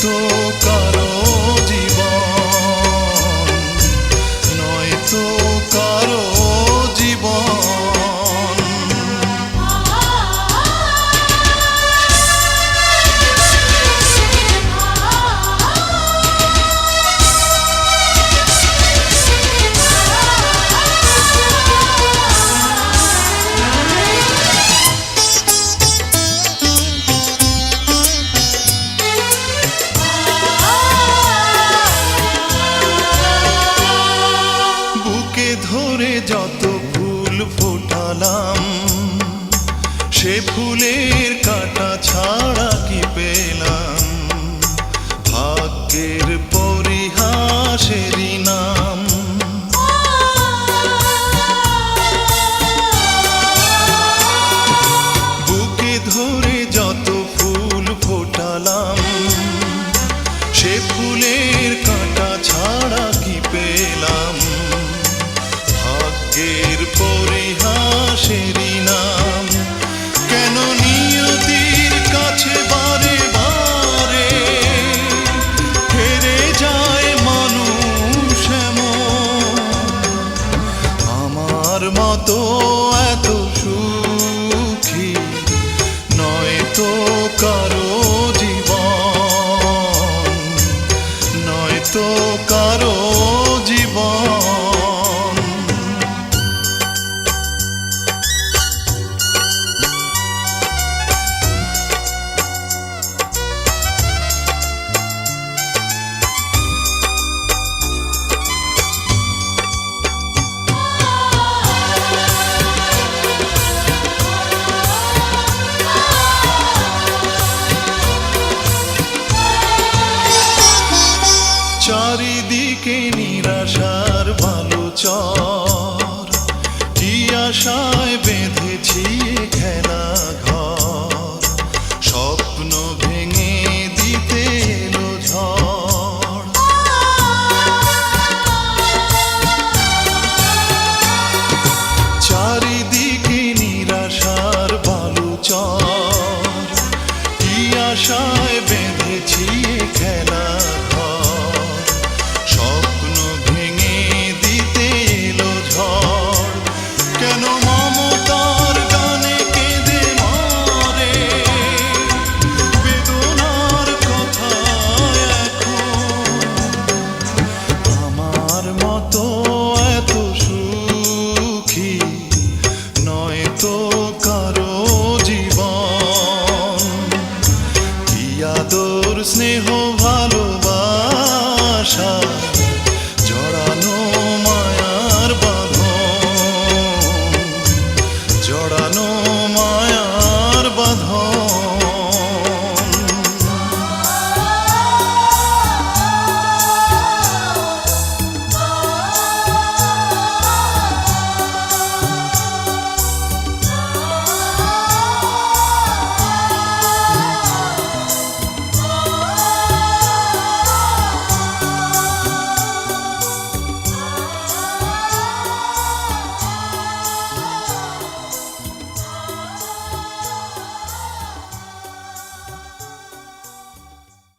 নয়তো কারো জীবন, নয়তো কারো জীবন। ধরে যত ফুল ফোটালাম, সে ফুলের কাঁটা ছাড়া কি পেলাম? ভাগ্যের পরিহাসেরই নাম। বুকে ধরে যত ফুল ফোটালাম, সে ফুলের কাঁটা ছাড়া কি পেলাম? ভাগ্যের পরিহাসেরই নাম। কেন নিয়তির কাছে বারে বারে হেরে যায় মানুষ এমন? আমার মতো এত সুখী নয়তো কারো জীবন, নয়তো কারো জীবন। চারিদিকে নিরাশার ভালো চর, কি আশায় বেঁধেছি খেলা ঘর? স্বপ্ন ভেঙে দিতে এলো ঝড়। চারিদিকে নিরাশার ভালো চর, কি আশায় বেঁধেছি খেলা ঘর? স্বপ্ন ভেঙে দিতে এলো ঝড়। কেন মমতার গানে কেঁদে মরে বেদনার কথা এখন? আমার মতো এত সুখী নয়তো কারো জীবন। কি আদর স্নেহ ভালোবাসা